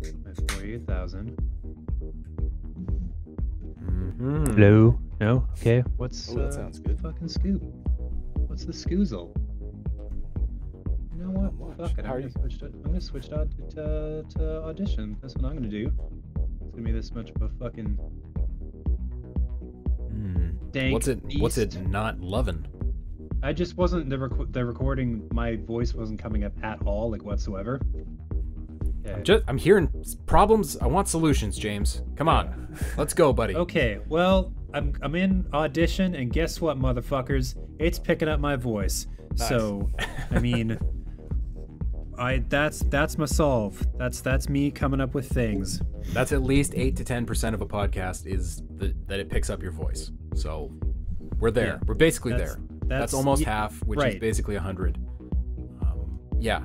My 48,000. Hello? No? Okay. What's that sounds good. fucking scoop? What's the scoozle? You know what? Not much. Fuck it. How are I'm gonna switch to audition. That's what I'm gonna do. It's gonna be this much of a fucking dank What's it beast. not loving? I just wasn't the recording. My voice wasn't coming up at all, like whatsoever. Yeah. I'm hearing problems. I want solutions, James. Come on. Let's go, buddy. Okay, well, I'm in audition, and guess what, motherfuckers? It's picking up my voice. Nice. So, I mean, that's my solve. That's me coming up with things. That's at least 8 to 10% of a podcast is that it picks up your voice. So we're there. Yeah, we're basically that's- there. That's almost half, which is right. basically 100. Yeah.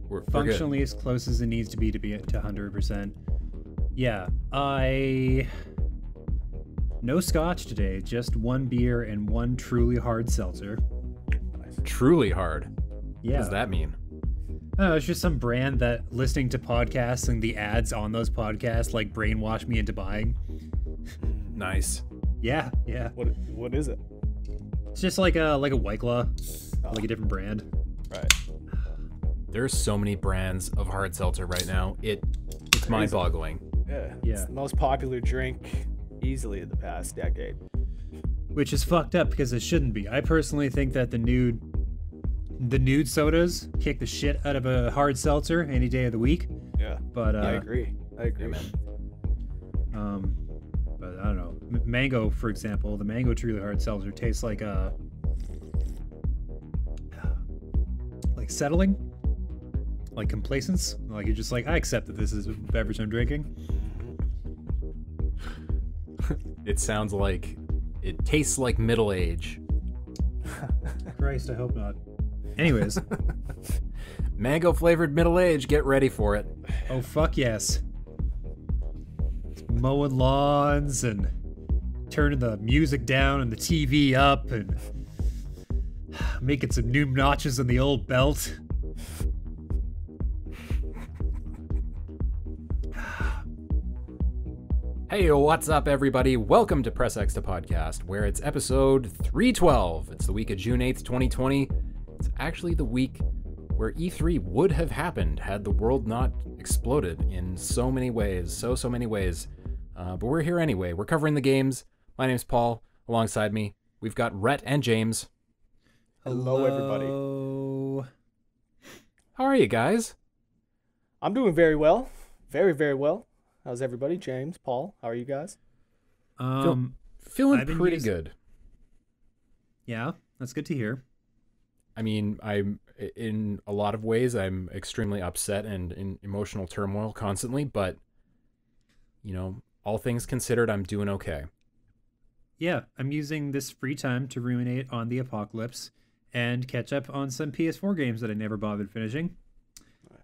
We're Functionally as close as it needs to be to 100%. Yeah, no scotch today, just one beer and one truly hard seltzer. good. Truly hard. Yeah. What does that mean? Oh, it's just some brand that listening to podcasts and the ads on those podcasts like brainwashed me into buying. Nice. Yeah. What is it? It's just like a White Claw, like a different brand. Right. There's so many brands of hard seltzer right now. It's mind-boggling. Yeah. Yeah. It's the most popular drink easily in the past decade. Which is fucked up because it shouldn't be. I personally think that the nude sodas kick the shit out of a hard seltzer any day of the week. Yeah. But I agree. Yeah, man. But I don't know. Mango, for example, the mango truly hard seltzer tastes like settling, like complacence. Like you're just like, I accept that this is a beverage I'm drinking. It sounds like it tastes like middle age. Christ, I hope not. Anyways, Mango flavored middle age, get ready for it. oh fuck yes. Mowing lawns and turning the music down and the TV up and making some new notches on the old belt. Hey, what's up, everybody? Welcome to Press X to Podcast, where it's episode 312. It's the week of June 8th, 2020. It's actually the week where E3 would have happened had the world not exploded in so many ways, so many ways. But we're here anyway. We're covering the games. My name's Paul. Alongside me, we've got Rhett and James. Hello, everybody. Hello. How are you guys? I'm doing very well. Very, very well. How's everybody? James, Paul, how are you guys? Feeling I've been pretty using- good. Yeah, that's good to hear. I mean, I'm in a lot of ways, I'm extremely upset and in emotional turmoil constantly, but you know, all things considered, I'm doing okay. Yeah, I'm using this free time to ruminate on the apocalypse and catch up on some PS4 games that I never bothered finishing.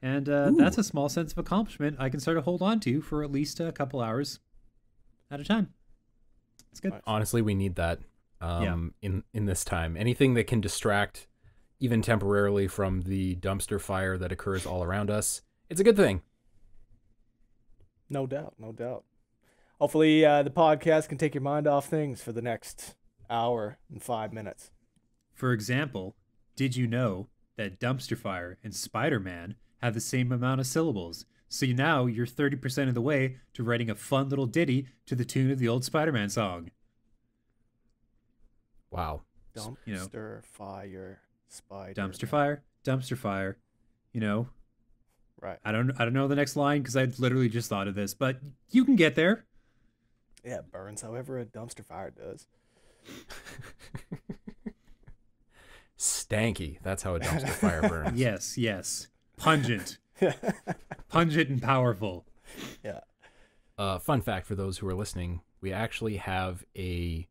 And that's a small sense of accomplishment I can sort of hold on to for at least a couple hours at a time. It's good. Honestly, we need that Yeah. in this time. Anything that can distract, even temporarily, from the dumpster fire that occurs all around us, it's a good thing. No doubt, no doubt. Hopefully the podcast can take your mind off things for the next hour and 5 minutes. For example, did you know that dumpster fire and Spider-Man have the same amount of syllables? So now you're 30% of the way to writing a fun little ditty to the tune of the old Spider-Man song. Wow. Dumpster You know. fire, spider. Dumpster fire. You know, Right. I don't know the next line because I literally just thought of this, but you can get there. Yeah, it burns however a dumpster fire does. Stanky. That's how a dumpster fire burns. Yes. Pungent. Pungent and powerful. Yeah. Fun fact for those who are listening, we actually have a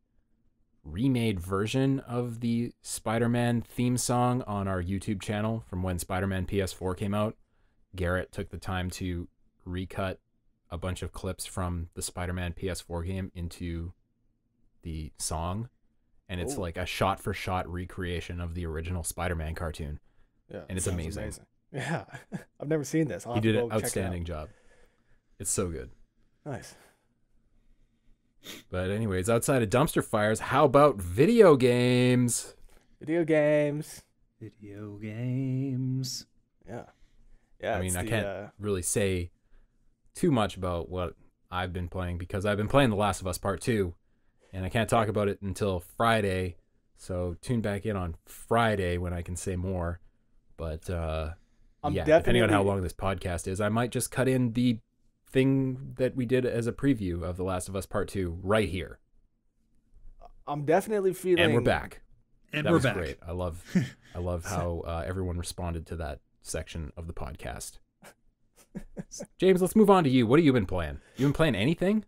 remade version of the Spider-Man theme song on our YouTube channel from when Spider-Man PS4 came out. Garrett took the time to recut a bunch of clips from the Spider-Man PS4 game into the song, and it's like a shot-for-shot recreation of the original Spider-Man cartoon. Yeah. And it's sounds amazing. Yeah. I've never seen this. I'll He have to did go an check it out. outstanding job. It's so good. Nice. But anyways, outside of dumpster fires, how about video games? Video games. Video games. Yeah. Yeah. I mean, I can't really say too much about what I've been playing because I've been playing The Last of Us Part 2, and I can't talk about it until Friday. So tune back in on Friday when I can say more. But depending on how long this podcast is, I might just cut in the thing that we did as a preview of The Last of Us Part 2 right here. I'm definitely feeling. And we're back. And that we're was back. Great. I love how everyone responded to that section of the podcast. James, let's move on to you. What have you been playing? You been playing anything?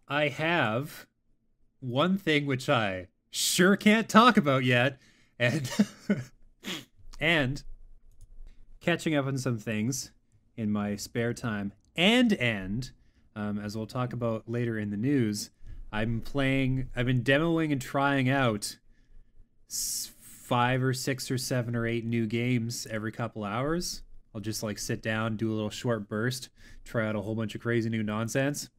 I have one thing which I sure can't talk about yet, and and catching up on some things in my spare time, and as we'll talk about later in the news, I've been demoing and trying out 5 or 6 or 7 or 8 new games every couple hours. I'll just like sit down, do a little short burst, try out a whole bunch of crazy new nonsense.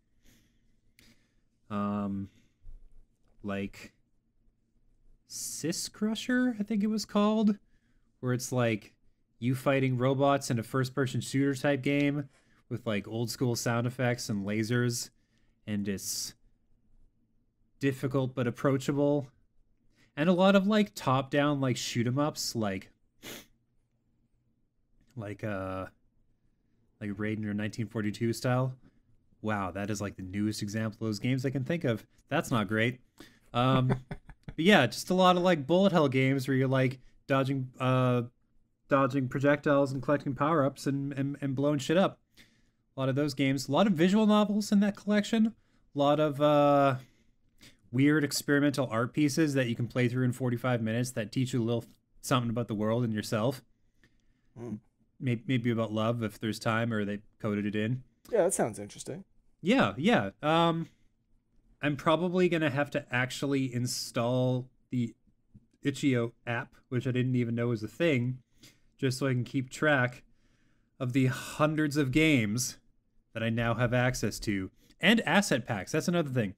Like Sis Crusher, I think it was called, where it's like you fighting robots in a first-person shooter type game with like old school sound effects and lasers, and it's difficult but approachable, and a lot of like top-down like shoot 'em ups, like Raiden or 1942 style. Wow, that is like the newest example of those games I can think of. That's not great. But yeah, just a lot of like bullet hell games where you're like dodging projectiles and collecting power-ups and blowing shit up. A lot of those games. A lot of visual novels in that collection. A lot of weird experimental art pieces that you can play through in 45 minutes that teach you a little something about the world and yourself. Maybe about love if there's time, or they coded it in. Yeah, that sounds interesting. Yeah. I'm probably going to have to actually install the Itch.io app, which I didn't even know was a thing, just so I can keep track of the hundreds of games that I now have access to. And asset packs. That's another thing.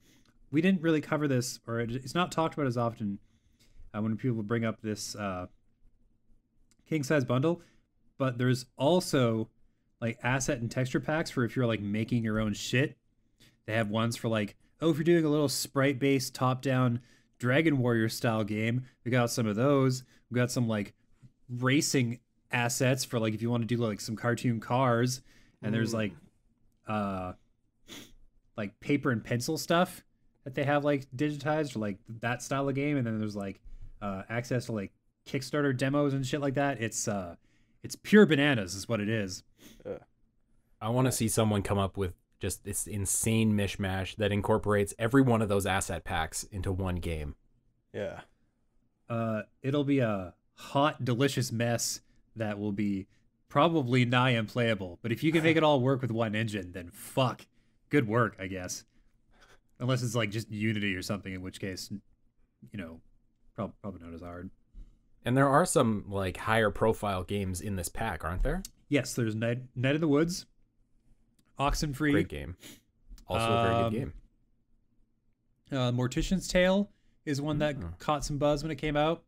We didn't really cover this, or it's not talked about as often when people bring up this king-size bundle, but there's also like asset and texture packs for if you're like making your own shit. They have ones for like, oh, if you're doing a little sprite-based top-down Dragon Warrior style game, we got some of those. We got some like racing assets for like if you want to do like some cartoon cars, and there's like paper and pencil stuff that they have like digitized for like that style of game, and then there's like access to like Kickstarter demos and shit like that. It's pure bananas is what it is. I want to see someone come up with just this insane mishmash that incorporates every one of those asset packs into one game. Yeah. It'll be a hot, delicious mess that will be probably nigh unplayable. But if you can make it all work with one engine, then fuck. Good work, I guess. Unless it's like just Unity or something, in which case, probably not as hard. And there are some like higher profile games in this pack, aren't there? Yes, there's Night in the Woods, Oxenfree. Great game. Also a very good game. Mortician's Tale is one that caught some buzz when it came out.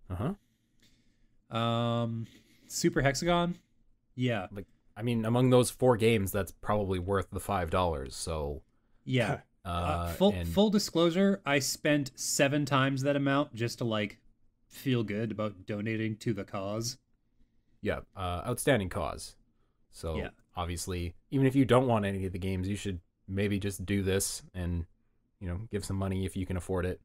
Super Hexagon. Yeah. Among those 4 games, that's probably worth the $5. So yeah. Full disclosure, I spent 7 times that amount just to like feel good about donating to the cause. Yeah, outstanding cause. So yeah. Obviously, even if you don't want any of the games, you should maybe just do this and give some money if you can afford it.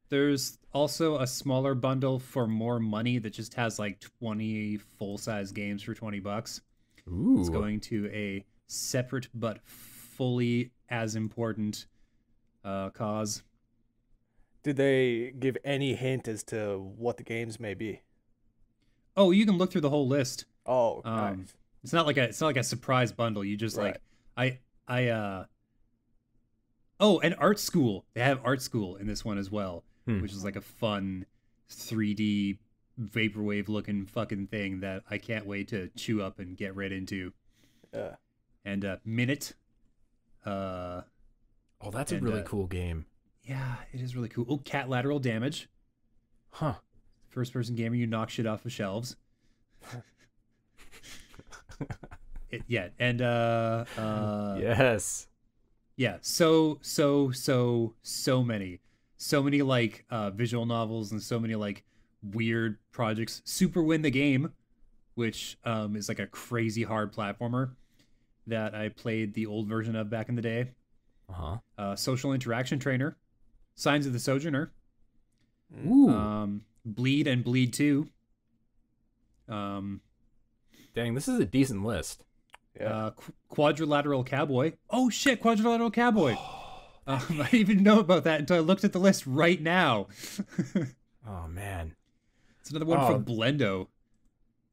There's also a smaller bundle for more money that just has like 20 full-size games for $20. Ooh. It's going to a separate but fully as important cause. Did they give any hint as to what the games may be? Oh, you can look through the whole list. Oh, nice. It's not like a surprise bundle. You just Right. and Art School. They have Art School in this one as well, which is like a fun 3D vaporwave looking fucking thing that I can't wait to chew up and get right into. Yeah. and Minute. Oh, that's a really cool game. Yeah, it is really cool. Oh, Cat Lateral Damage. Huh. First-person game where you knock shit off of shelves. Yes. Yeah, so many like visual novels and so many like weird projects. Super Win the Game, which is like a crazy hard platformer that I played the old version of back in the day. Social Interaction Trainer, Signs of the Sojourner. Ooh. Bleed and Bleed 2. Dang, this is a decent list. Yeah. Quadrilateral Cowboy. Oh shit, Quadrilateral Cowboy. I didn't even know about that until I looked at the list right now. Oh man, it's another one from Blendo.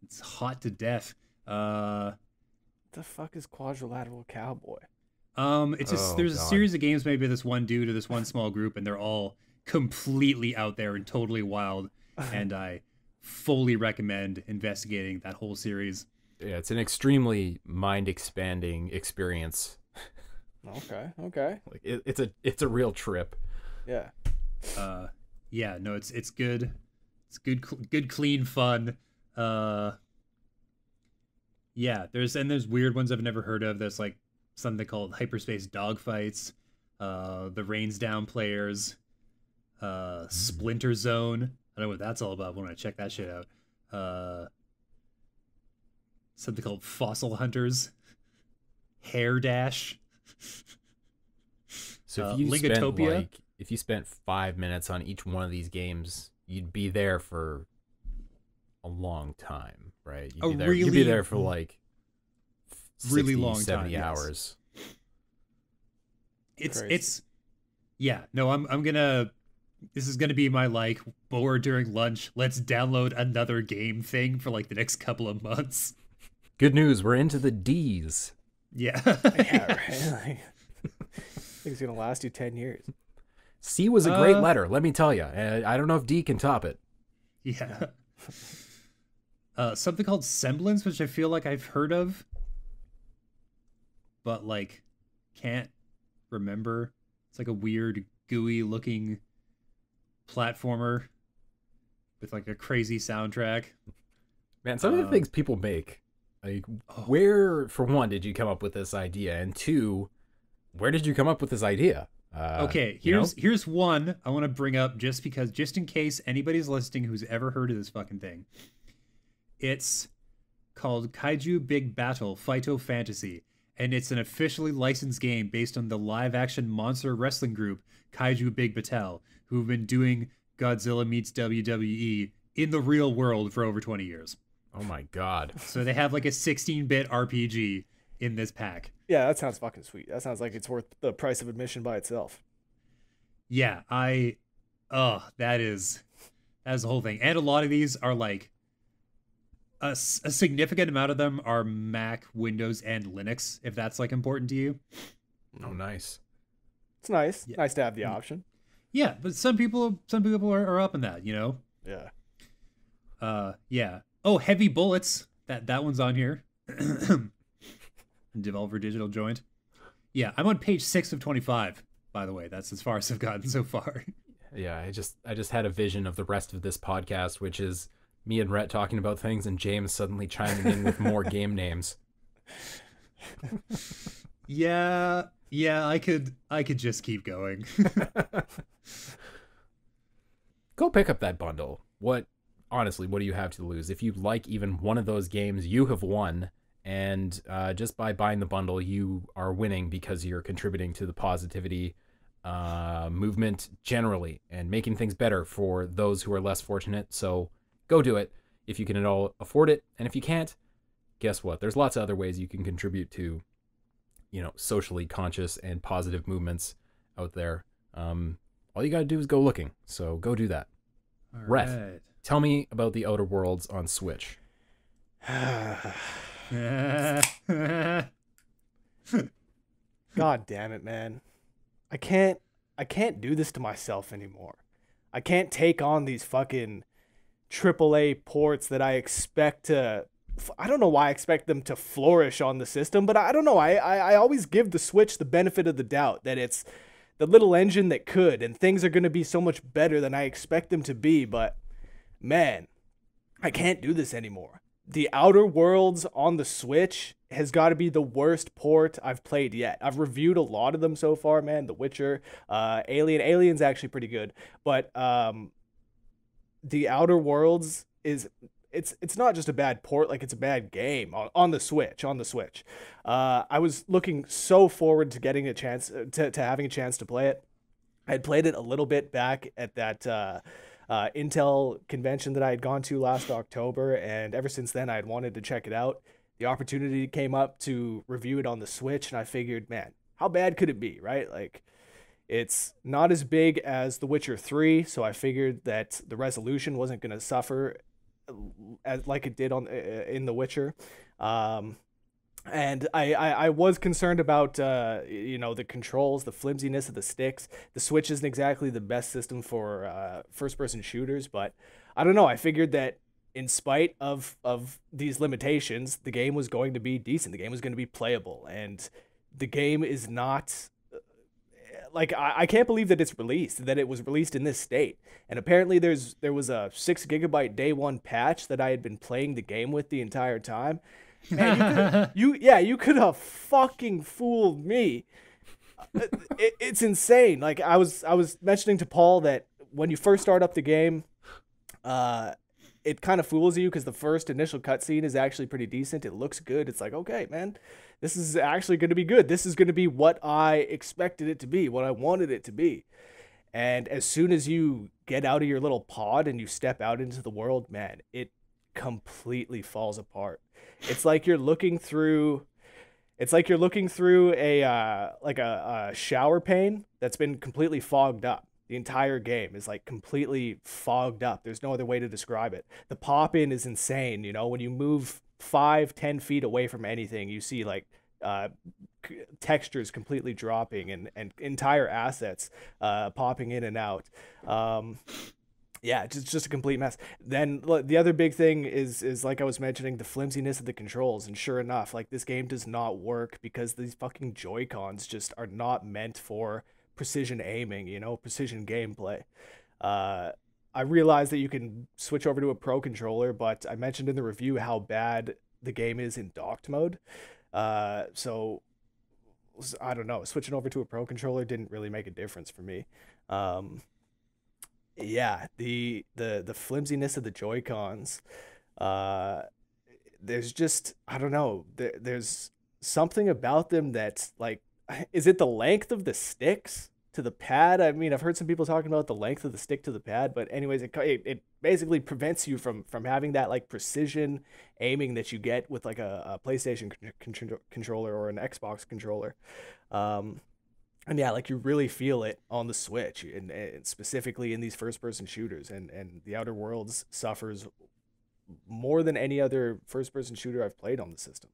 It's hot to death. What the fuck is Quadrilateral Cowboy? It's just there's a series of games made by this one dude or this one small group, and they're all completely out there and totally wild. And I fully recommend investigating that whole series. Yeah, it's an extremely mind-expanding experience. Okay. Like it's a real trip. Yeah. Yeah. No, it's good. It's good, clean fun. Yeah. There's weird ones I've never heard of. There's like something called Hyperspace Dogfights. The Rains Down Players. Splinter Zone. I don't know what that's all about when I check that shit out. Something called Fossil Hunters. Hair Dash. So if you spent 5 minutes on each one of these games, you'd be there for a long time, right? You'd be there for like 60, really long 70 time, hours. Yes. It's yeah, no, I'm gonna this is gonna be my like bored during lunch, let's download another game thing for like the next couple of months. Good news, we're into the D's. Yeah. Yeah, right. I think it's gonna last you 10 years. C was a great letter, let me tell you. I don't know if D can top it. Yeah. Something called Semblance, which I feel like I've heard of, but like can't remember. It's like a weird, gooey looking platformer with like a crazy soundtrack. Man, some of the things people make, like where, for one, did you come up with this idea? And two, where did you come up with this idea? Okay, here's one I want to bring up just in case anybody's listening who's ever heard of this fucking thing. It's called Kaiju Big Battle Phyto Fantasy, and it's an officially licensed game based on the live-action monster wrestling group Kaiju Big Battel, who've been doing Godzilla meets WWE in the real world for over 20 years. Oh my god. So they have like a 16-bit RPG in this pack. Yeah, that sounds fucking sweet. That sounds like it's worth the price of admission by itself. Yeah, that is the whole thing. And a lot of these are like a significant amount of them are Mac, Windows, and Linux, if that's like important to you. Oh, nice. It's nice. Yeah. Nice to have the option. Yeah, but some people are up in that, you know? Yeah. Yeah. Oh, Heavy Bullets. That one's on here. Devolver Digital Joint. Yeah, I'm on page 6 of 25, by the way. That's as far as I've gotten so far. Yeah, I just had a vision of the rest of this podcast, which is me and Rhett talking about things and James suddenly chiming in with more game names. Yeah, I could just keep going. Go pick up that bundle. Honestly, what do you have to lose? If you like even one of those games, you have won. And just by buying the bundle, you are winning because you're contributing to the positivity movement generally and making things better for those who are less fortunate. So go do it if you can at all afford it. And if you can't, guess what? There's lots of other ways you can contribute to, socially conscious and positive movements out there. All you got to do is go looking. So go do that. All Rhett, right. tell me about the Outer Worlds on Switch. God damn it, man. I can't do this to myself anymore. I can't take on these fucking AAA ports that I expect to I don't know why I expect them to flourish on the system, but I don't know. I always give the Switch the benefit of the doubt that it's the little engine that could, and things are going to be so much better than I expect them to be. But man, I can't do this anymore. The Outer Worlds on the Switch has got to be the worst port I've played yet. I've reviewed a lot of them so far, man. The Witcher, Alien's actually pretty good, but the Outer Worlds is it's not just a bad port, like it's a bad game on the Switch. I was looking so forward to getting a chance to having a chance to play it. I had played it a little bit back at that Intel convention that I had gone to last October, and ever since then I had wanted to check it out. The opportunity came up to review it on the Switch, and I figured, man, how bad could it be, right? Like, it's not as big as The Witcher 3, so I figured that the resolution wasn't going to suffer like it did in The Witcher. And I was concerned about, the controls, the flimsiness of the sticks. The Switch isn't exactly the best system for first-person shooters, but I don't know. I figured that in spite of these limitations, the game was going to be decent. The game was going to be playable, and the game is not... Like, I can't believe that it was released in this state. And apparently there was a 6 gigabyte day one patch that I had been playing the game with the entire time. Man, you could have fucking fooled me. It's insane. Like, I was mentioning to Paul that when you first start up the game, it kind of fools you because the first initial cutscene is actually pretty decent. It looks good. It's like, okay, man, this is actually going to be good. This is going to be what I expected it to be, what I wanted it to be. And as soon as you get out of your little pod and you step out into the world, man, it completely falls apart. It's like you're looking through a shower pane that's been completely fogged up. The entire game is like completely fogged up. There's no other way to describe it. The pop-in is insane. You know, when you move 5-10 feet away from anything, you see like textures completely dropping and entire assets popping in and out. Yeah, just a complete mess. Then the other big thing is like I was mentioning, the flimsiness of the controls. And sure enough, like, this game does not work because these fucking Joy-Cons just are not meant for precision aiming, precision gameplay. I realized that you can switch over to a pro controller, but I mentioned in the review how bad the game is in docked mode. So I don't know, switching over to a pro controller didn't really make a difference for me. Yeah, the flimsiness of the Joy-Cons. There's just, I don't know, there's something about them that's like, is it the length of the sticks to the pad? I mean, I've heard some people talking about the length of the stick to the pad, but anyways, it basically prevents you from having that like precision aiming that you get with like a PlayStation controller or an Xbox controller. And yeah, like, you really feel it on the Switch, and specifically in these first-person shooters, and the Outer Worlds suffers more than any other first-person shooter I've played on the system.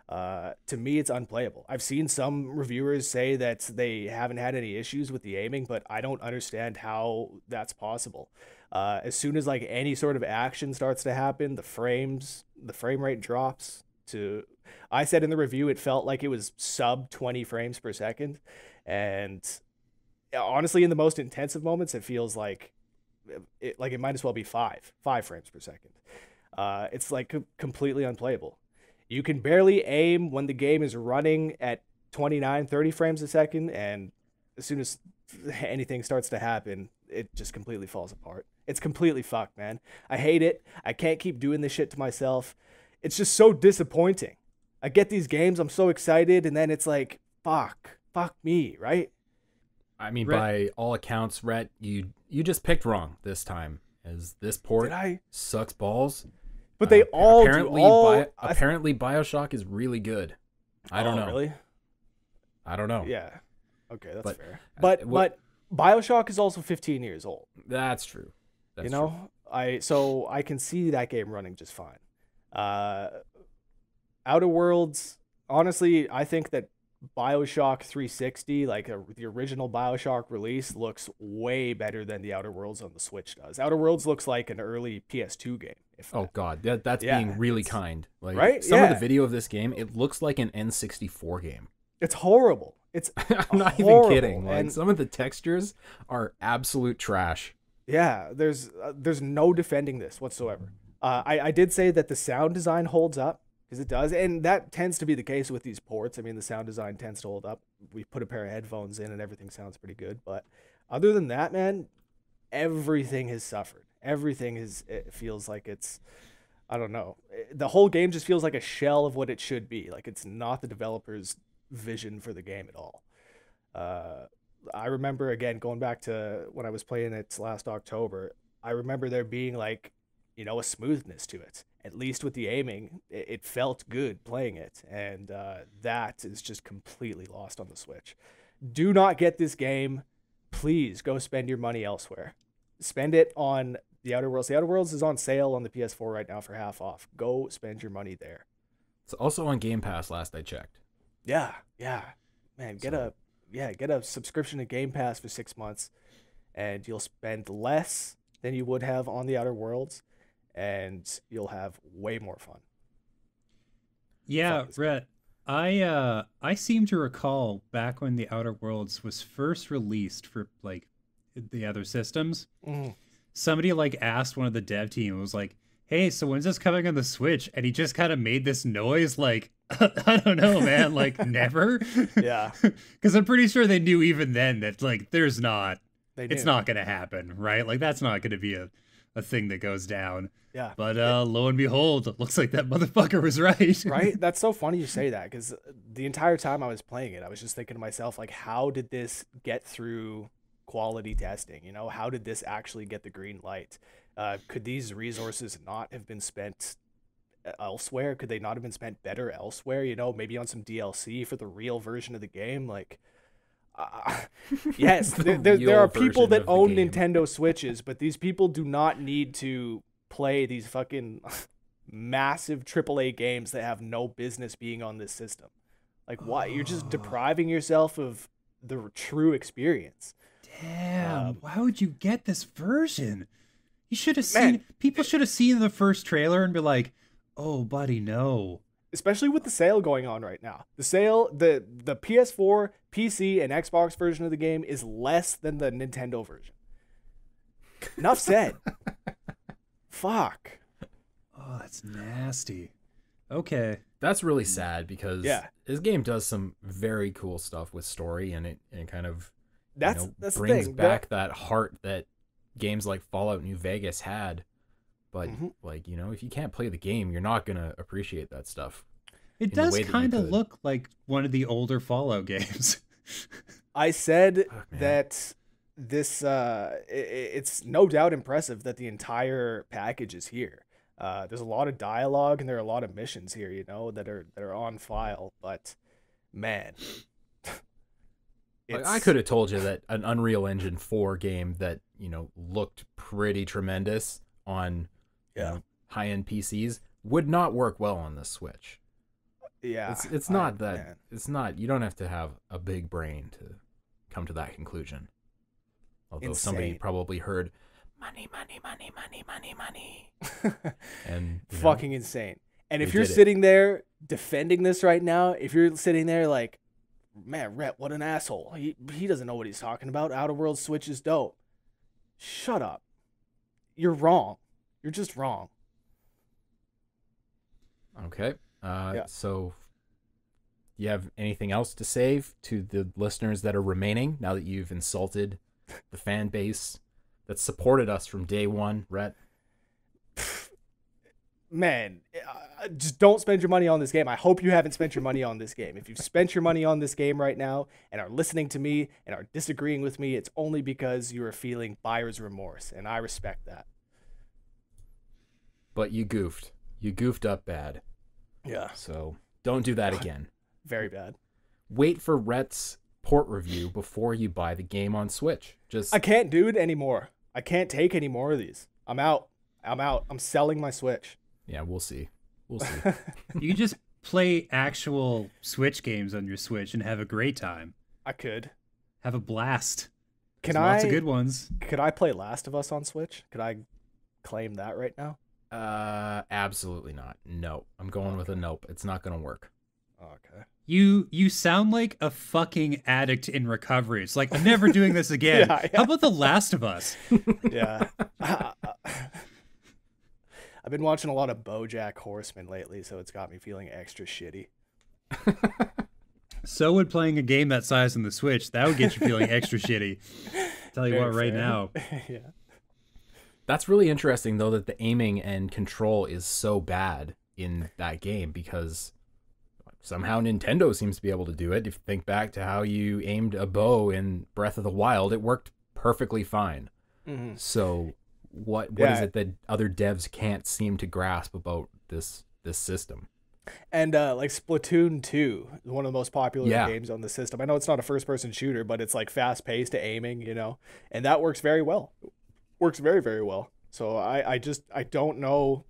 To me, it's unplayable. I've seen some reviewers say that they haven't had any issues with the aiming, but I don't understand how that's possible. As soon as like any sort of action starts to happen, the frame rate drops to... I said in the review it felt like it was sub 20 frames per second. And honestly, in the most intensive moments, it feels like it might as well be 5 frames per second. It's like completely unplayable. You can barely aim when the game is running at 29-30 frames a second, and as soon as anything starts to happen, it just completely falls apart. It's completely fucked, man. I hate it. I can't keep doing this shit to myself. It's just so disappointing. I get these games, I'm so excited, and then it's like, fuck me, right? I mean, by all accounts, Rhett, you just picked wrong this time, as this port sucks balls. But they all apparently BioShock is really good. I don't know. Really? I don't know. Yeah. Okay, that's fair. But BioShock is also 15 years old. That's true. That's true. So I can see that game running just fine. Outer Worlds, honestly, I think that BioShock 360, like the original BioShock release, looks way better than the Outer Worlds on the Switch does. Outer Worlds looks like an early PS2 game. Oh God, that's being really kind. Like right? Some of the video of this game, it looks like an N64 game. It's horrible. It's I'm not horrible. even kidding. Like And some of the textures are absolute trash. yeah, there's no defending this whatsoever. I did say that the sound design holds up, because it does, and that tends to be the case with these ports. I mean, the sound design tends to hold up. We put a pair of headphones in and everything sounds pretty good. But other than that, man, everything has suffered. It feels like it's, I don't know. The whole game just feels like a shell of what it should be. Like it's not the developer's vision for the game at all. I remember, again, going back to when I was playing it last October, I remember there being like, a smoothness to it. At least with the aiming, it felt good playing it. And that is just completely lost on the Switch. Do not get this game. Please go spend your money elsewhere. Spend it on the Outer Worlds. The Outer Worlds is on sale on the PS4 right now for half off. Go spend your money there. It's also on Game Pass last I checked. Yeah. Man, get a subscription to Game Pass for 6 months, and you'll spend less than you would have on the Outer Worlds, and you'll have way more fun. Yeah, Rhett, I seem to recall back when the Outer Worlds was first released for like the other systems, somebody like asked one of the dev team, was like, "Hey, so when's this coming on the Switch?" And he just kind of made this noise like, I don't know, man, like never. Yeah. Because I'm pretty sure they knew even then that like it's not going to happen, right? Like that's not going to be a thing that goes down. Yeah. But lo and behold, it looks like that motherfucker was right. Right? That's so funny you say that, because the entire time I was playing it, I was just thinking to myself, like, how did this get through quality testing? How did this actually get the green light? Could these resources not have been spent elsewhere? Could they not have been spent better elsewhere? Maybe on some DLC for the real version of the game? Like, yes, there are people that own Nintendo Switches, but these people do not need to play these fucking massive AAA games that have no business being on this system. Like, why? You're just depriving yourself of the true experience. Damn, why would you get this version? You should have seen, people should have seen the first trailer and be like, "Oh, buddy, no." Especially with the sale going on right now. The sale, the PS4, PC, and Xbox version of the game is less than the Nintendo version. Enough said. Fuck. Oh, that's nasty. Okay. That's really sad, because this game does some very cool stuff with story, and it kind of that's brings back that heart that games like Fallout New Vegas had. But like, if you can't play the game, you're not gonna appreciate that stuff. It does kind of look like one of the older Fallout games. I said that this it's no doubt impressive that the entire package is here. There's a lot of dialogue and there are a lot of missions here, that are on file. But man, I could have told you that an Unreal Engine 4 game that looked pretty tremendous on high-end PCs would not work well on the Switch. Yeah, it's not that. Man. It's not. You don't have to have a big brain to come to that conclusion. Although somebody probably heard money, and fucking insane. And if you're sitting there defending this right now, if you're sitting there like, man, Rhett, what an asshole. He doesn't know what he's talking about. Outer Worlds Switch is dope. Shut up. You're wrong. You're just wrong. Okay. So you have anything else to say to the listeners that are remaining now that you've insulted the fan base that supported us from day one, Rhett? Man, just don't spend your money on this game. I hope you haven't spent your money on this game. If you've spent your money on this game right now and are listening to me and are disagreeing with me, it's only because you are feeling buyer's remorse, and I respect that. But you goofed. You goofed up bad. Yeah. So don't do that again. Very bad. Wait for Rhett's port review before you buy the game on Switch. I can't do it anymore. I can't take any more of these. I'm out. I'm selling my Switch. Yeah, we'll see. You can just play actual Switch games on your Switch and have a great time. I could. Have a blast. Lots of good ones. Could I play Last of Us on Switch? Could I claim that right now? Absolutely not. No. I'm going with a nope. It's not going to work. Okay. You sound like a fucking addict in recovery. It's like, I'm never doing this again. Yeah. How about The Last of Us? Yeah. I've been watching a lot of BoJack Horseman lately, so it's got me feeling extra shitty. So would playing a game that size on the Switch, that would get you feeling extra shitty. Tell you what, right now. Yeah. That's really interesting, though, that the aiming and control is so bad in that game, because somehow Nintendo seems to be able to do it. If you think back to how you aimed a bow in Breath of the Wild, it worked perfectly fine. Mm-hmm. So what is it that other devs can't seem to grasp about this system? And like Splatoon 2, one of the most popular games on the system. I know it's not a first-person shooter, but it's like fast-paced to aiming, and that works very well. Works very, very well. So I don't know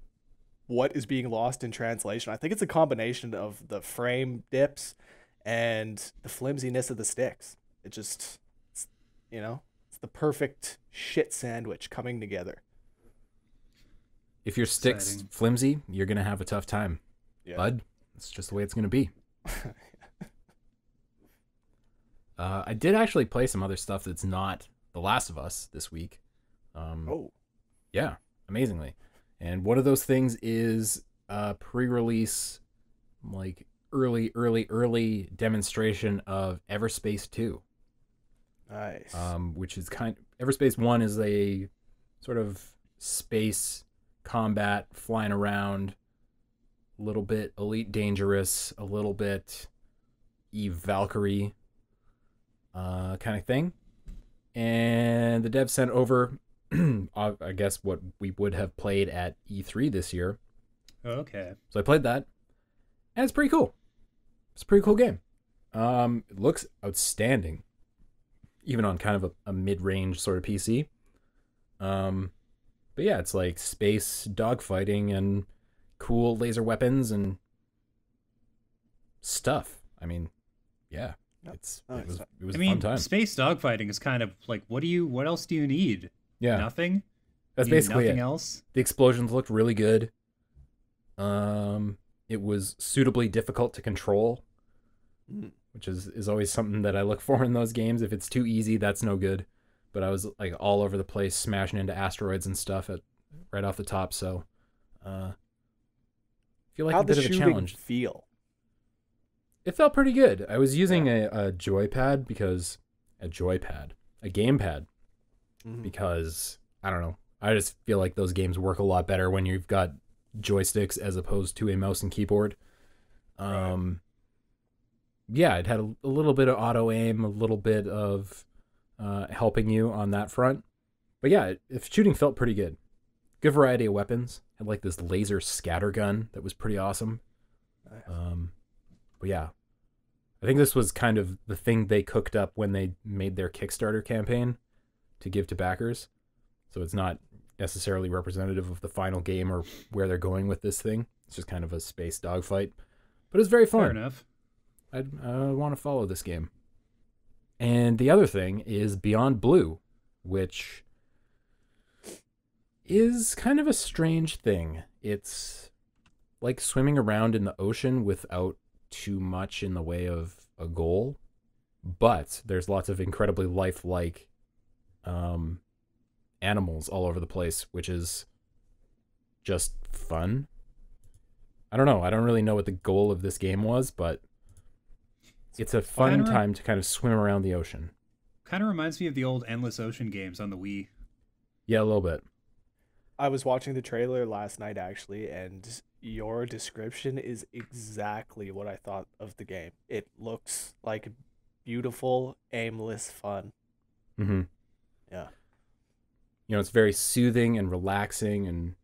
what is being lost in translation. I think it's a combination of the frame dips and the flimsiness of the sticks. It's the perfect shit sandwich coming together. If your stick's flimsy, you're going to have a tough time. Yeah. Bud, it's just the way it's going to be. I did actually play some other stuff that's not The Last of Us this week. Yeah, amazingly. And one of those things is a pre-release, like early demonstration of Everspace 2. Nice. Which is Everspace 1 is a sort of space combat, flying around, a little bit Elite Dangerous, a little bit Eve Valkyrie kind of thing. And the dev sent over, I guess, what we would have played at E3 this year. Okay. So I played that, and it's pretty cool. It's a pretty cool game. It looks outstanding, even on kind of a mid-range sort of PC. But yeah, it's like space dogfighting and cool laser weapons and stuff. I mean, yeah, it was a fun time. Space dogfighting is kind of like, what else do you need? Yeah, nothing. That's basically nothing it. Else. The explosions looked really good. It was suitably difficult to control, which is always something that I look for in those games. If it's too easy, that's no good. But I was like all over the place, smashing into asteroids and stuff right off the top. So, I feel like a bit of a challenge. Feel? It felt pretty good. I was using a joypad a gamepad, because I don't know. I just feel like those games work a lot better when you've got joysticks as opposed to a mouse and keyboard. Right. Yeah, it had a little bit of auto aim, a little bit of helping you on that front. But yeah, shooting felt pretty good. Good variety of weapons. Had like this laser scatter gun that was pretty awesome. Nice. But yeah, I think this was kind of the thing they cooked up when they made their Kickstarter campaign to give to backers. So it's not necessarily representative of the final game or where they're going with this thing. It's just kind of a space dogfight. But it's very fun. Fair enough. I want to follow this game. And the other thing is Beyond Blue, which is kind of a strange thing. It's like swimming around in the ocean without too much in the way of a goal, but there's lots of incredibly lifelike animals all over the place, which is just fun. I don't know. I don't really know what the goal of this game was, but it's a fun time to kind of swim around the ocean. Kind of reminds me of the old Endless Ocean games on the Wii. Yeah, a little bit. I was watching the trailer last night, actually, and your description is exactly what I thought of the game. It looks like beautiful, aimless fun. Mm-hmm. Yeah. You know, it's very soothing and relaxing, and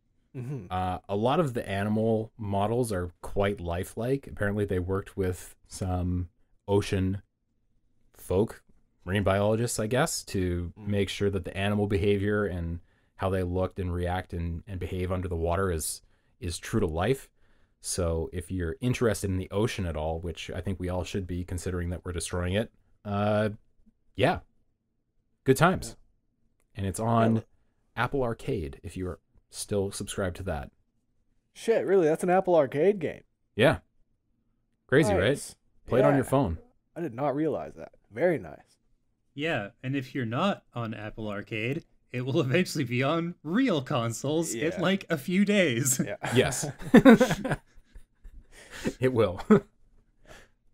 a lot of the animal models are quite lifelike. Apparently, they worked with some ocean folk, marine biologists, I guess, to make sure that the animal behavior and how they looked and react and behave under the water is true to life. So if you're interested in the ocean at all, which I think we all should be considering that we're destroying it, yeah, good times. And it's on Apple Arcade if you're still subscribed to that. Shit, really? That's an Apple Arcade game. Yeah. Crazy, Nice. right? Play it on your phone. I did not realize that. Very nice. Yeah, and if you're not on Apple Arcade, it will eventually be on real consoles in like a few days. Yeah. Yes. It will.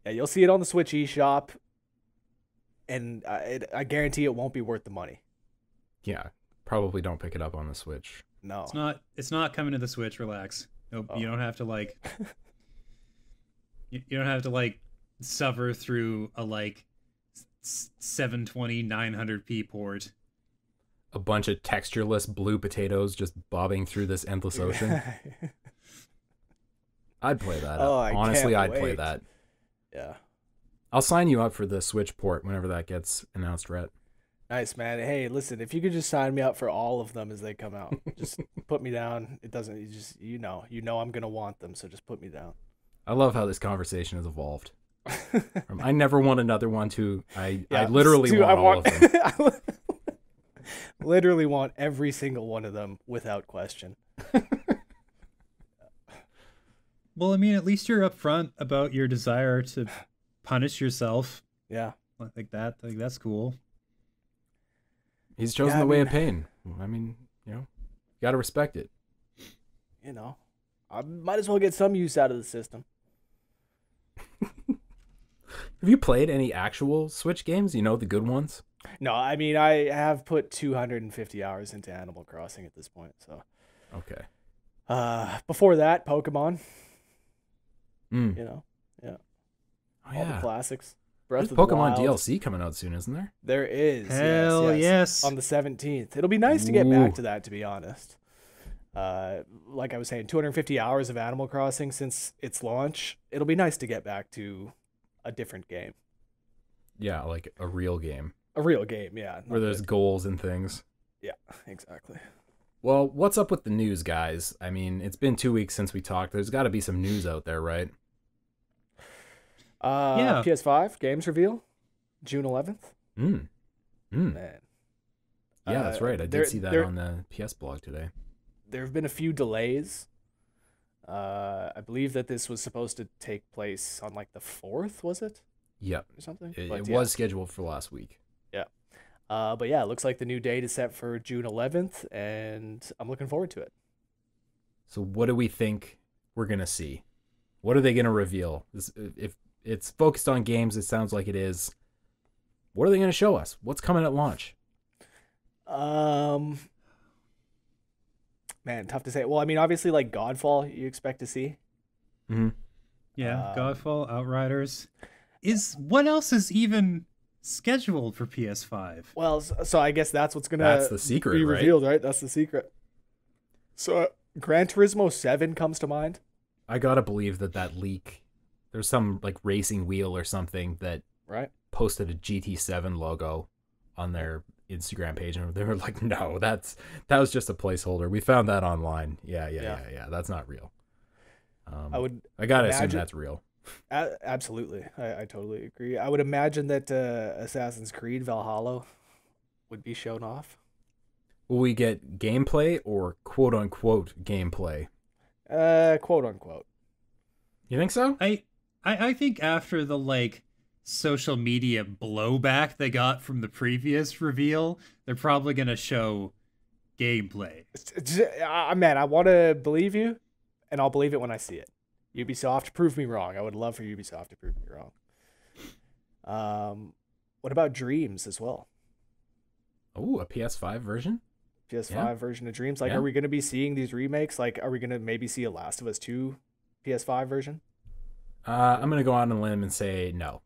Yeah, you'll see it on the Switch eShop, and I guarantee it won't be worth the money. Yeah. Probably don't pick it up on the Switch. No. It's not coming to the Switch, relax. Nope, you don't have to like you don't have to like suffer through a like 720 900p port. A bunch of textureless blue potatoes just bobbing through this endless ocean. I'd play that. Honestly, I'd play that. Yeah. I'll sign you up for the Switch port whenever that gets announced, Rhett. Nice, man. Hey, listen, if you could just sign me up for all of them as they come out, just put me down. It doesn't, you know I'm going to want them, so just put me down. I love how this conversation has evolved. I never want another one to, I Yeah, literally dude, want all of them. I literally want every single one of them without question. Well, I mean, at least you're upfront about your desire to punish yourself. Yeah. Like that. Like that's cool. He's chosen the way of pain. I mean, you got to respect it. I might as well get some use out of the system. Have you played any actual Switch games? The good ones? No, I mean, I have put 250 hours into Animal Crossing at this point, so. Okay. Before that, Pokemon. Yeah. All the classics. There's Pokemon DLC coming out soon, isn't there? There is. Hell yes. On the 17th. It'll be nice to get back to that, to be honest. Like I was saying, 250 hours of Animal Crossing since its launch. It'll be nice to get back to a different game. Yeah, like a real game. A real game, yeah. Where there's goals and things. Yeah, exactly. Well, what's up with the news, guys? I mean, it's been 2 weeks since we talked. There's got to be some news out there, right? Yeah. PS5 games reveal, June 11th. Man. Yeah, that's right. I did see that on the PS blog today. There have been a few delays. I believe that this was supposed to take place on like the 4th, was it? Yep. Or something? It was scheduled for last week. Yeah. But yeah, it looks like the new date is set for June 11th, and I'm looking forward to it. So what do we think we're going to see? What are they going to reveal? If it's focused on games, it sounds like it is. What are they going to show us? What's coming at launch? Man, tough to say. Well, I mean, obviously, like Godfall, you expect to see. Mm-hmm. Yeah, Godfall, Outriders. What else is even scheduled for PS5? Well, so I guess that's what's That's the secret, be revealed, right? That's the secret. So Gran Turismo 7 comes to mind. I gotta believe that leak. There's some like racing wheel or something that posted a GT7 logo on their Instagram page, and they were like, "No, that was just a placeholder. We found that online. Yeah. That's not real." I gotta assume that's real. Absolutely, I totally agree. I would imagine that Assassin's Creed Valhalla would be shown off. Will we get gameplay or quote unquote gameplay? Quote unquote. You think so? I think after the like social media blowback they got from the previous reveal, they're probably gonna show gameplay. Man, I want to believe you, and I'll believe it when I see it. Ubisoft, prove me wrong. I would love for Ubisoft to prove me wrong. What about Dreams as well? Oh, a PS5 version? PS5 version of Dreams. Like, are we going to be seeing these remakes? Like, are we going to maybe see a Last of Us 2 PS5 version? I'm going to go on a limb and say no.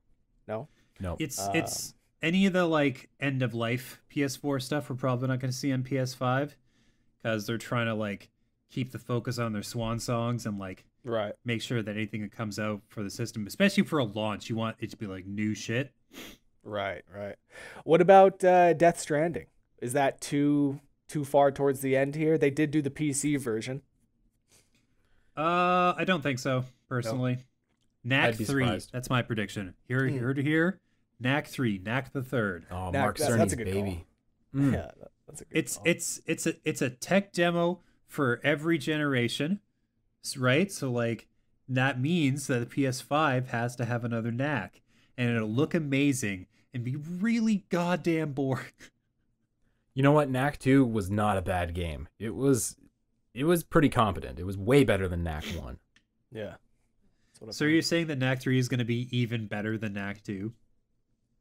No? No. It's any of the like end of life PS4 stuff we're probably not going to see on PS5 because they're trying to like keep the focus on their swan songs and like make sure that anything that comes out for the system, especially for a launch, you want it to be like new shit. Right. What about Death Stranding? Is that too far towards the end here? They did do the PC version. I don't think so, personally. Knack I'd be 3. surprised. That's my prediction. Here to here. Knack 3. Knack the third. Oh, Knack, Mark that's Cerny's a good baby. Yeah, that's a good call. It's a tech demo for every generation, right? So like that means that the PS5 has to have another Knack, and it'll look amazing and be really goddamn boring. You know what? Knack 2 was not a bad game. It was pretty competent. It was way better than Knack 1. Yeah. So you're saying that Knack 3 is going to be even better than Knack 2?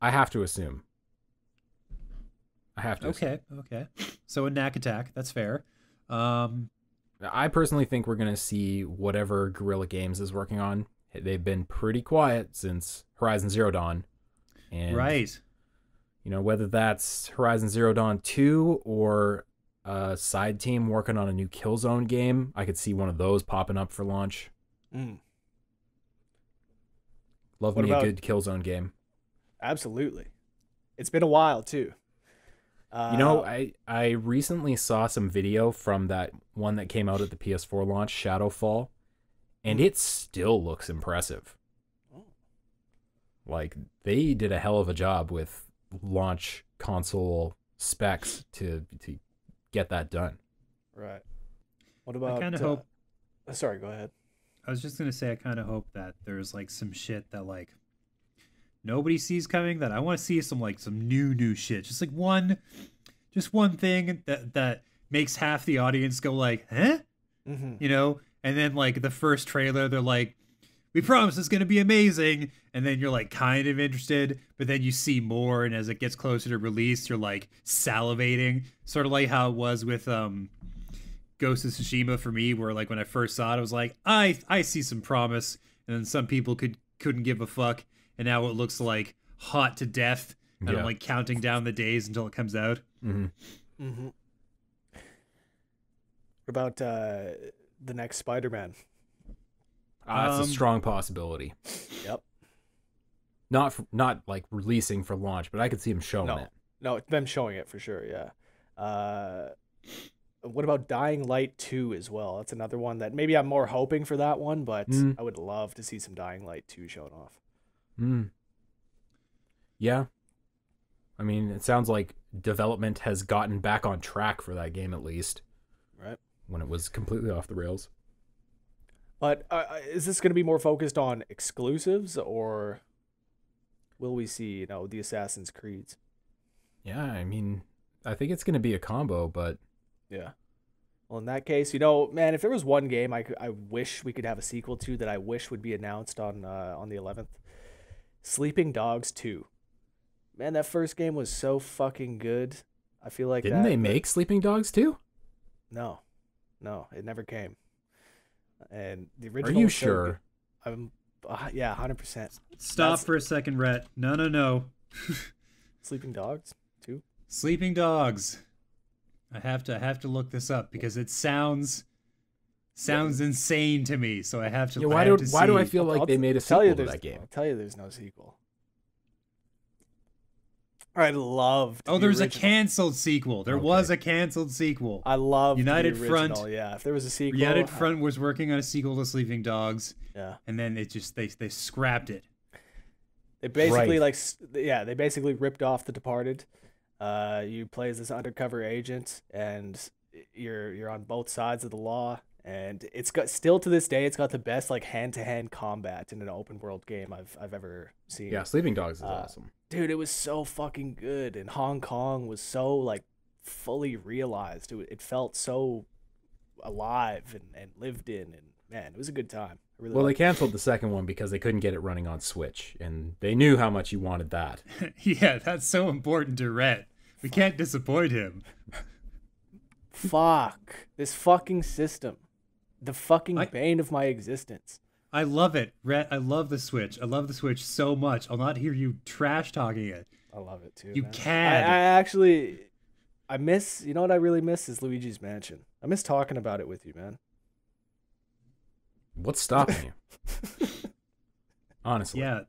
I have to assume. Okay. So a Knack attack, that's fair. I personally think we're going to see whatever Guerrilla Games is working on. They've been pretty quiet since Horizon Zero Dawn. And, right. You know, whether that's Horizon Zero Dawn 2 or a side team working on a new Killzone game, I could see one of those popping up for launch. Love me a good Killzone game. Absolutely. It's been a while, too. You know, I recently saw some video from that one that came out at the PS4 launch, Shadowfall, and it still looks impressive. Like, they did a hell of a job with launch console specs to get that done. Right. What about... I kind of hope... Sorry, go ahead. I was just going to say, I kind of hope that there's, like, some shit that, like, nobody sees coming, that I want to see some new shit. Just one thing that makes half the audience go like, huh? Mm-hmm. You know? And then like the first trailer, they're like, we promise it's going to be amazing. And then you're like kind of interested, but then you see more. And as it gets closer to release, you're like salivating, sort of like how it was with Ghost of Tsushima for me, where like when I first saw it, I was like, I see some promise. And then some people couldn't give a fuck. And now it looks like hot to death. And I'm like counting down the days until it comes out. Mm-hmm. Mm-hmm. What about the next Spider-Man? That's a strong possibility. Yep. Not like releasing for launch, but I could see him showing it. No, them showing it for sure, yeah. What about Dying Light 2 as well? That's another one that maybe I'm more hoping for that one, but I would love to see some Dying Light 2 shown off. Yeah. I mean, it sounds like development has gotten back on track for that game, at least. Right. When it was completely off the rails. But is this going to be more focused on exclusives, or will we see, the Assassin's Creeds? Yeah, I mean, I think it's going to be a combo, but... Yeah. Well, in that case, man, if there was one game I wish we could have a sequel to that I wish would be announced on the 11th, Sleeping Dogs 2. Man, that first game was so fucking good. I feel like Didn't they make Sleeping Dogs 2? No, it never came. And the original. Are you sure? Yeah, 100%. Stop for a second, Rhett. No. Sleeping Dogs 2. Sleeping Dogs. I have to look this up because it sounds insane to me. So I have to. Yeah, why do I feel like they made a sequel to that game? I'll tell you, there's no sequel. I loved. Oh, there's a canceled sequel. There was a canceled sequel. I love United the Front. Original. Yeah, if there was a sequel, United Front was working on a sequel to Sleeping Dogs. Yeah, and then it just they scrapped it. They basically they basically ripped off The Departed. You play as this undercover agent, and you're on both sides of the law. And it's got, still to this day, it's got the best like hand-to-hand combat in an open world game I've ever seen. Yeah, Sleeping Dogs is awesome. Dude, it was so fucking good, and Hong Kong was so like fully realized. It felt so alive and lived in, and man, it was a good time. They canceled the second one because they couldn't get it running on Switch, and they knew how much you wanted that. Yeah, that's so important to Rhett. We can't disappoint him. Fuck this fucking system. The fucking bane of my existence. I love it, Rhett. I love the Switch. I love the Switch so much. I'll not hear you trash talking it. I love it too. You man. can. I miss. You know what I really miss is Luigi's Mansion. I miss talking about it with you, man. What's stopping you? Honestly. Yeah,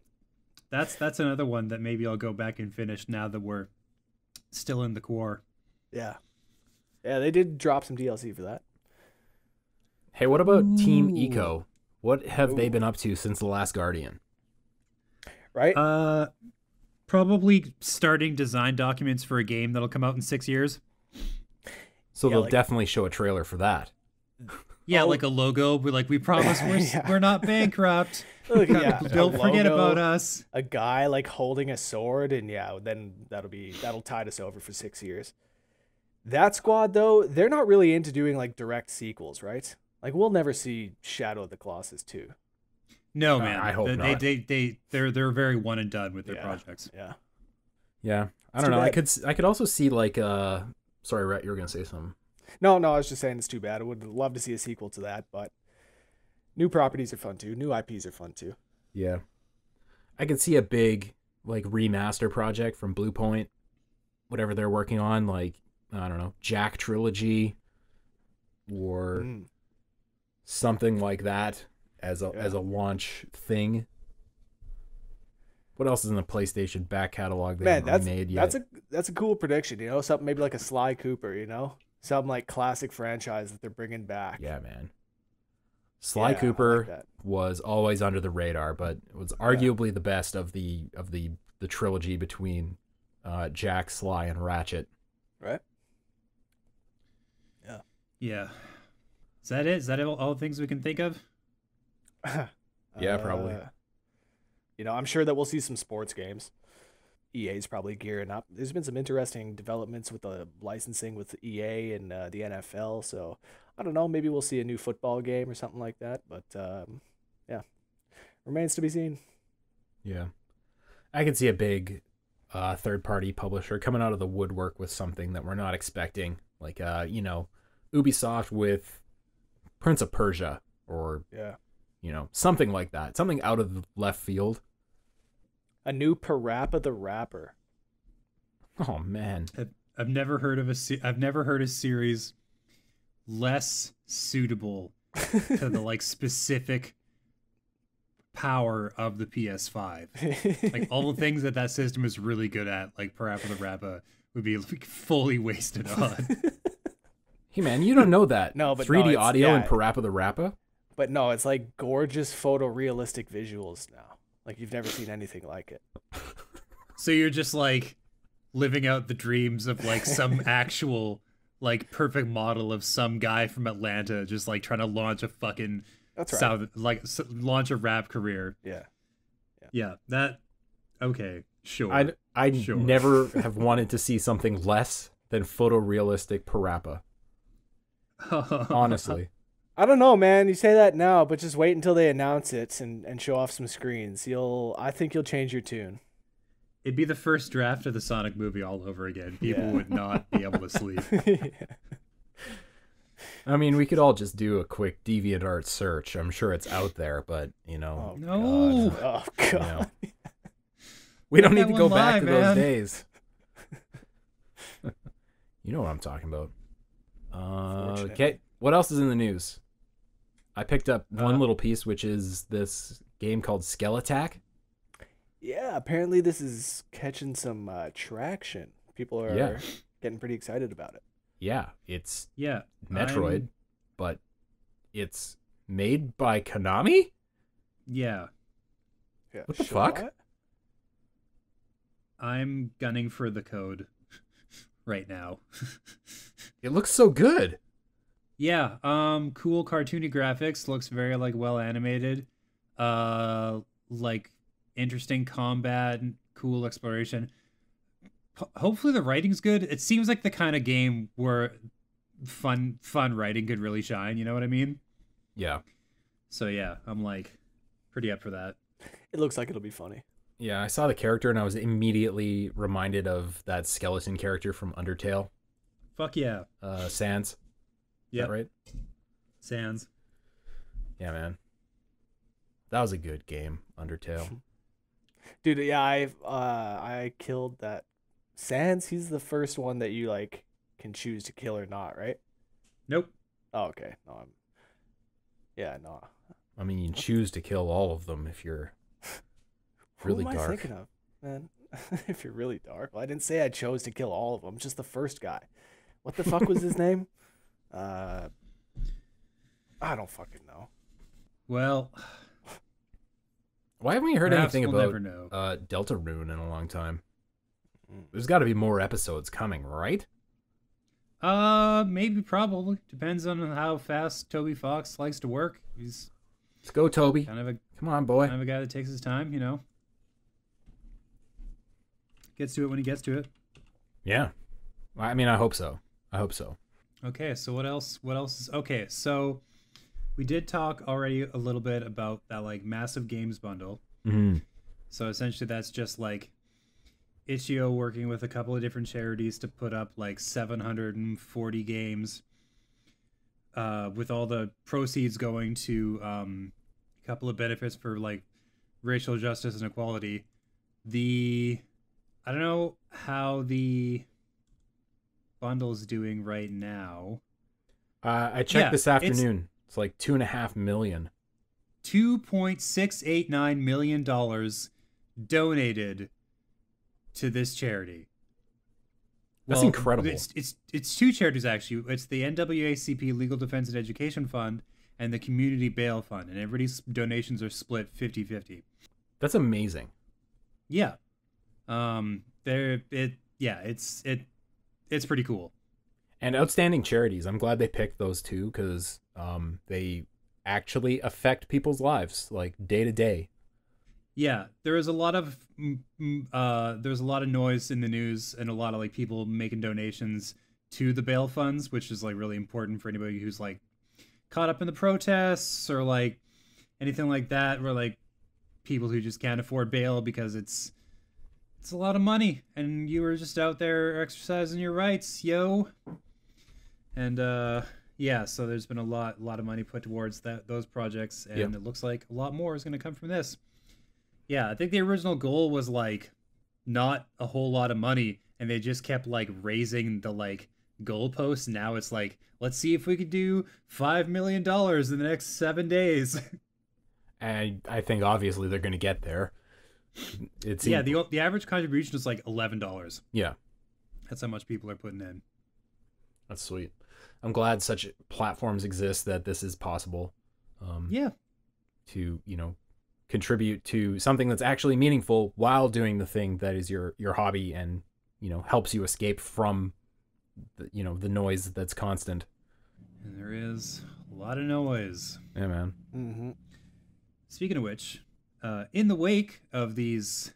that's another one that maybe I'll go back and finish now that we're still in the core. Yeah, they did drop some DLC for that. Hey, what about Team Ooh. Eco? What have they been up to since The Last Guardian? Right? Probably starting design documents for a game that'll come out in 6 years. So Yeah, they'll like- definitely show a trailer for that. Yeah, Oh. like a logo. We're like, we promise Yeah. we're not bankrupt. Look, yeah, Don't a forget logo, about us. A guy like holding a sword, and yeah, then that'll tide us over for 6 years. That squad though, they're not really into doing like direct sequels, right? Like we'll never see Shadow of the Colossus 2. No, man. I hope not. They're very one and done with their Yeah. projects. Yeah. Yeah, I It's don't too know. bad. I could also see like sorry, Rhett, you were gonna say something. No, I was just saying it's too bad. I would love to see a sequel to that, but new properties are fun too. New IPs are fun too. Yeah, I could see a big like remaster project from Blue Point, whatever they're working on, like I don't know, Jack trilogy, or something like that as a launch thing. What else is in the PlayStation back catalog they haven't remade yet? That's a cool prediction. You know, something maybe like a Sly Cooper. You know, something like classic franchise that they're bringing back. Yeah, man. Sly Yeah, I Cooper like that. was always under the radar, but was arguably the best of the trilogy between Jack, Sly, and Ratchet. Right. Yeah. Is that it? Is that all the things we can think of? Yeah, probably. You know, I'm sure that we'll see some sports games. EA's probably gearing up. There's been some interesting developments with the licensing with the EA and the NFL. So I don't know. Maybe we'll see a new football game or something like that. But yeah, remains to be seen. Yeah. I could see a big third-party publisher coming out of the woodwork with something that we're not expecting. Like, Ubisoft with Prince of Persia or, something like that. Something out of the left field. A new Parappa the Rapper. Oh, man. I've never heard of a series less suitable to the like specific power of the PS5. Like all the things that system is really good at, like Parappa the Rapper, would be like, fully wasted on. Hey, man, you don't know that. No, but 3D no, audio in yeah. Parappa the Rapper? But no, it's like gorgeous photorealistic visuals now. Like you've never seen anything like it. So you're just like living out the dreams of like some actual like perfect model of some guy from Atlanta just like trying to launch a fucking That's right. launch a rap career. Yeah. That okay, sure. I Sure. never have wanted to see something less than photorealistic Parappa. Honestly. I don't know, man. You say that now, but just wait until they announce it and show off some screens. I think you'll change your tune. It'd be the first draft of the Sonic movie all over again. People Yeah. would not be able to sleep. I mean, we could all just do a quick DeviantArt search. I'm sure it's out there, but, Oh, No. God. Oh, God. you know, we don't Let need to that go one back lie, to man. those days. You know what I'm talking about. Unfortunate. Okay, what else is in the news? I picked up one little piece, which is this game called Skeletak. Yeah, apparently this is catching some traction. People are getting pretty excited about it. Yeah, it's Yeah. Metroid, but it's made by Konami? Yeah. Yeah. What the sure. fuck? I'm gunning for the code right now. It looks so good. Yeah, cool cartoony graphics, looks very like well animated. Like interesting combat and cool exploration. Hopefully the writing's good. It seems like the kind of game where fun writing could really shine, you know what I mean? Yeah. So yeah, I'm like pretty up for that. It looks like it'll be funny. Yeah, I saw the character and I was immediately reminded of that skeleton character from Undertale, Fuck yeah. Sans. Yeah, Is that right? Sans. Yeah, man. That was a good game, Undertale. Dude, yeah, I killed that Sans. He's the first one that you like can choose to kill or not, right? Nope. Oh, okay. No, no. I mean, you choose to kill all of them if you're really Who am I dark. thinking of, man? If you're really dark. Well, I didn't say I chose to kill all of them. Just the first guy. What the fuck was his name? I don't fucking know. Well, why haven't we heard perhaps anything we'll about never know. Deltarune in a long time? There's got to be more episodes coming, right? Maybe, probably. Depends on how fast Toby Fox likes to work. He's Let's go, Toby. Come on, boy. kind of a guy that takes his time, you know. Gets to it when he gets to it. Yeah. I mean, I hope so. Okay, so what else? Okay, so we did talk already a little bit about that like massive games bundle. Mm-hmm. So essentially, that's just like Itch.io working with a couple of different charities to put up like 740 games, with all the proceeds going to a couple of benefits for like racial justice and equality. I don't know how the bundle's doing right now. I checked this afternoon. It's like $2.5 million. $2.689 million donated to this charity. That's incredible. It's two charities actually. It's the NAACP Legal Defense and Education Fund and the Community Bail Fund, and everybody's donations are split 50-50. That's amazing. Yeah. It's pretty cool. And outstanding charities. I'm glad they picked those two because they actually affect people's lives like day to day. Yeah, there is a lot of there's a lot of noise in the news and a lot of like people making donations to the bail funds, which is like really important for anybody who's like caught up in the protests or like anything like that, or like people who just can't afford bail because it's a lot of money and you were just out there exercising your rights, yo. And yeah, so there's been a lot of money put towards those projects, and It looks like a lot more is going to come from this. Yeah, I think the original goal was like not a whole lot of money, and they just kept like raising the like goalposts. Now it's like, let's see if we could do $5 million in the next 7 days. And I think obviously they're going to get there. The average contribution is like $11. Yeah, that's how much people are putting in. That's sweet. I'm glad such platforms exist that this is possible. To contribute to something that's actually meaningful while doing the thing that is your hobby and helps you escape from the noise that's constant. And there is a lot of noise. Yeah, man. Mm-hmm. Speaking of which, in the wake of these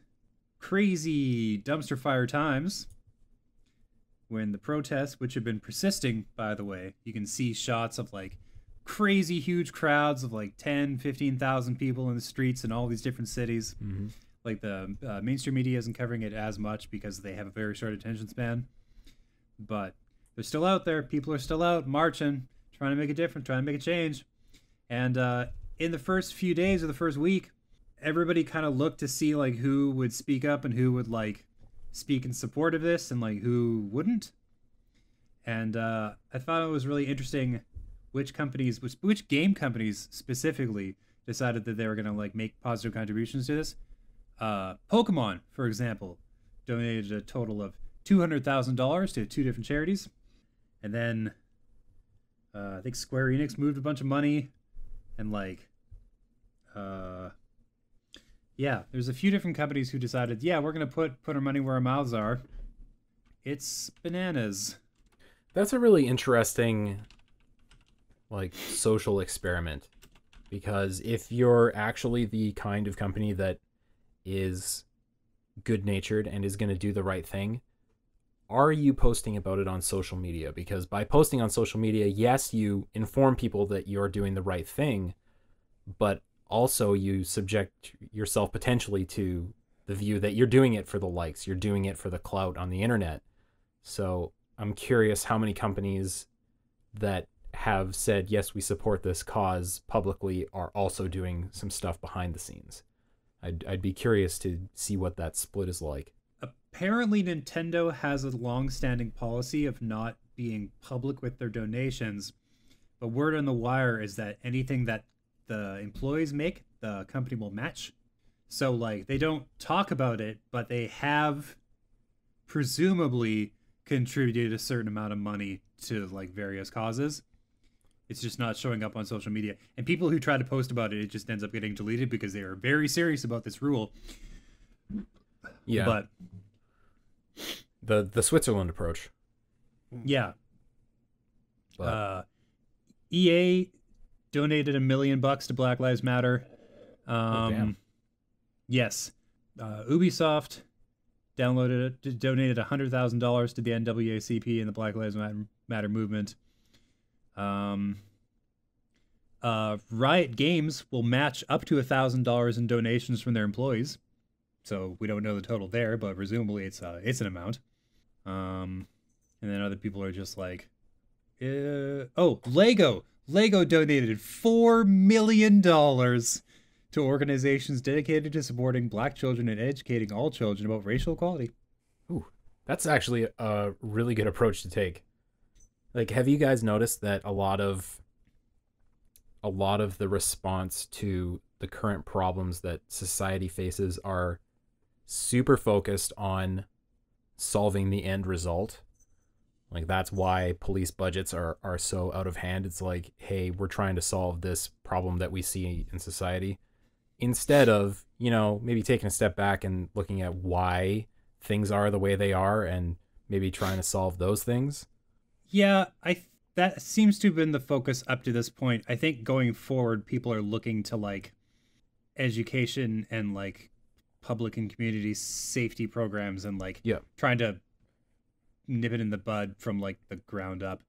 crazy dumpster fire times, when the protests, which have been persisting, by the way, you can see shots of like crazy huge crowds of like 10, 15,000 people in the streets in all these different cities. Mm-hmm. Like the mainstream media isn't covering it as much because they have a very short attention span. But they're still out there. People are still out marching, trying to make a difference, trying to make a change. And in the first few days or the first week, everybody kind of looked to see like who would speak up and who would like speak in support of this and like who wouldn't. And I thought it was really interesting which game companies specifically decided that they were going to like make positive contributions to this. Pokemon, for example, donated a total of $200,000 to 2 different charities. And then I think Square Enix moved a bunch of money, and like there's a few different companies who decided, we're going to put our money where our mouths are. It's bananas. That's a really interesting like social experiment, because if you're actually the kind of company that is good-natured and is going to do the right thing, are you posting about it on social media? Because by posting on social media, yes, you inform people that you're doing the right thing, but also you subject yourself potentially to the view that you're doing it for the likes, you're doing it for the clout on the internet. So I'm curious how many companies that have said, yes, we support this cause publicly are also doing some stuff behind the scenes. I'd be curious to see what that split is like. Apparently Nintendo has a long-standing policy of not being public with their donations, but word on the wire is that anything that the employees make, the company will match. So like they don't talk about it, but they have presumably contributed a certain amount of money to like various causes. It's just not showing up on social media. And people who try to post about it, it just ends up getting deleted because they are very serious about this rule. Yeah. But the Switzerland approach. yeah. But EA donated $1 million to Black Lives Matter. damn. Yes. Ubisoft donated $100,000 to the NAACP and the Black Lives Matter movement. Riot Games will match up to $1,000 in donations from their employees. So we don't know the total there, but presumably it's an amount. And then other people are just like, Lego donated $4 million to organizations dedicated to supporting Black children and educating all children about racial equality. Ooh, that's actually a really good approach to take. Like, have you guys noticed that a lot of the response to the current problems that society faces are super focused on solving the end result? Like, that's why police budgets are so out of hand. It's like, hey, we're trying to solve this problem that we see in society, instead of, maybe taking a step back and looking at why things are the way they are and maybe trying to solve those things. Yeah, that seems to have been the focus up to this point. I think going forward, people are looking to like education and like public and community safety programs and like trying to nip it in the bud from like the ground up,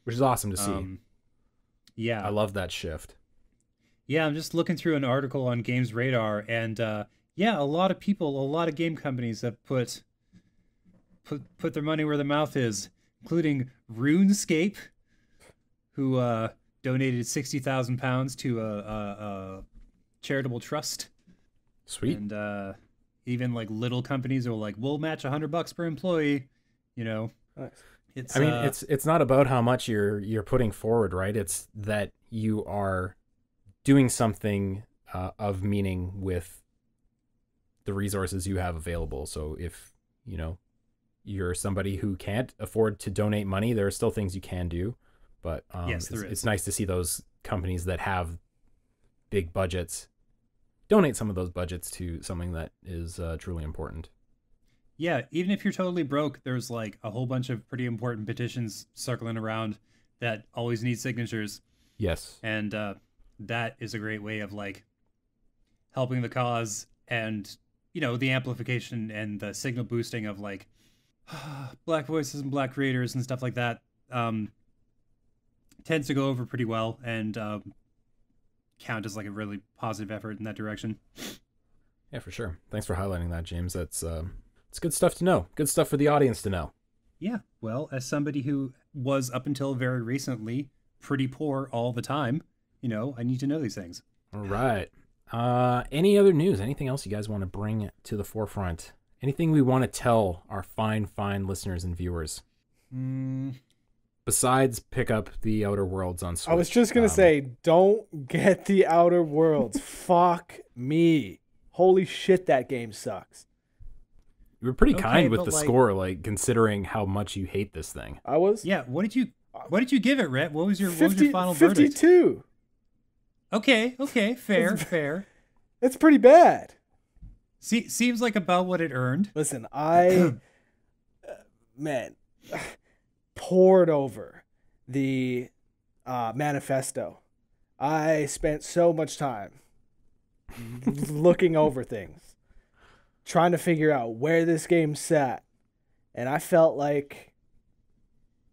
which is awesome to see. Yeah, I love that shift. Yeah, I'm just looking through an article on Games Radar, and a lot of game companies have put their money where their mouth is, including RuneScape, who donated £60,000 to a charitable trust. Sweet. And even like little companies are like, we'll match $100 per employee. Nice. It's not about how much you're putting forward, right? It's that you are doing something of meaning with the resources you have available. So if you're somebody who can't afford to donate money, there are still things you can do. But yes, it's nice to see those companies that have big budgets donate some of those budgets to something that is truly important. Yeah, even if you're totally broke, there's like a whole bunch of pretty important petitions circling around that always need signatures. Yes. And that is a great way of like helping the cause and, the amplification and the signal boosting of like Black voices and Black creators and stuff like that. Tends to go over pretty well and count as like a really positive effort in that direction. Yeah, for sure. Thanks for highlighting that, James. That's it's good stuff to know. Good stuff for the audience to know. Yeah, well, as somebody who was up until very recently pretty poor all the time, I need to know these things. All right. Any other news? Anything else you guys want to bring to the forefront? Anything we want to tell our fine listeners and viewers? Besides pick up the Outer Worlds on Switch. I was just going to say, don't get the Outer Worlds. Fuck me. Holy shit, that game sucks. You were pretty kind with the score, like considering how much you hate this thing. I was? Yeah, what did you give it, Rhett? What was your final 52. Verdict? Okay, fair. It's pretty bad. Seems like about what it earned. Listen, I poured over the manifesto. I spent so much time looking over things, trying to figure out where this game sat, and I felt like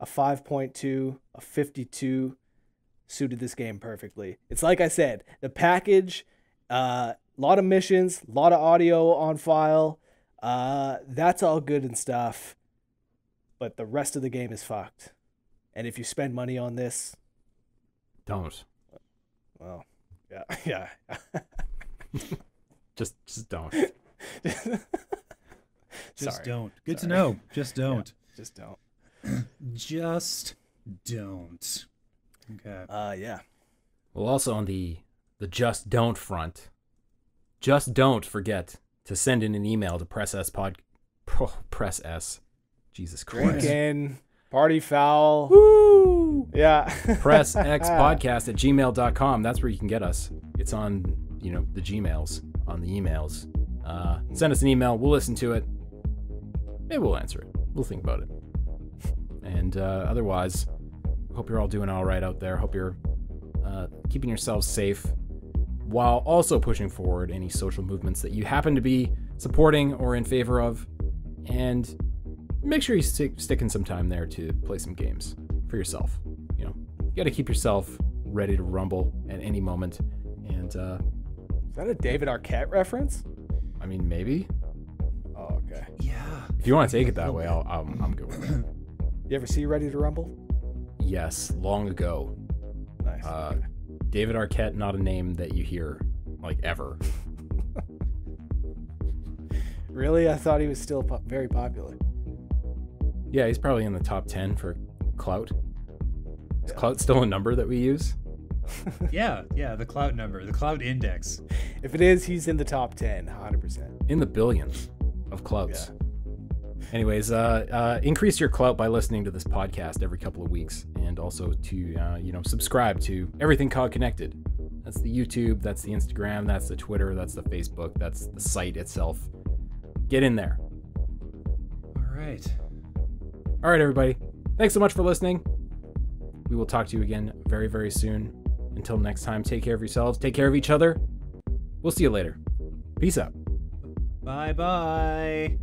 a 5.2, a 52 suited this game perfectly. It's like I said, the package, a lot of missions, a lot of audio on file, that's all good and stuff, but the rest of the game is fucked. And if you spend money on this, don't. Well, yeah. just don't. Just don't. Good to know. Just don't. Yeah, just don't. Just don't. Okay. Yeah. Well, also on the just don't front, just don't forget to send in an email to Press S. Jesus Christ. Again. Party foul. Woo! Yeah. PressXpodcast@gmail.com. That's where you can get us. It's on, the Gmails, on the emails. Send us an email. We'll listen to it. Maybe we'll answer it. We'll think about it. And otherwise, hope you're all doing all right out there. Hope you're keeping yourselves safe while also pushing forward any social movements that you happen to be supporting or in favor of. And make sure you stick in some time there to play some games for yourself. You got to keep yourself ready to rumble at any moment. And is that a David Arquette reference? I mean, maybe. Oh, okay. Yeah. If you want to take it that way, I'm good with it. You ever see Ready to Rumble? Yes, long ago. Nice. Okay. David Arquette, not a name that you hear like ever. Really? I thought he was still very popular. Yeah, he's probably in the top 10 for clout. Is clout still a number that we use? Yeah, the clout number, the clout index. If it is, he's in the top 10, 100%. In the billions of clouts. Yeah. Anyways, increase your clout by listening to this podcast every couple of weeks, and also to subscribe to Everything COG Connected. That's the YouTube, that's the Instagram, that's the Twitter, that's the Facebook, that's the site itself. Get in there. All right, everybody. Thanks so much for listening. We will talk to you again very, very soon. Until next time, take care of yourselves, take care of each other. We'll see you later. Peace out. Bye-bye.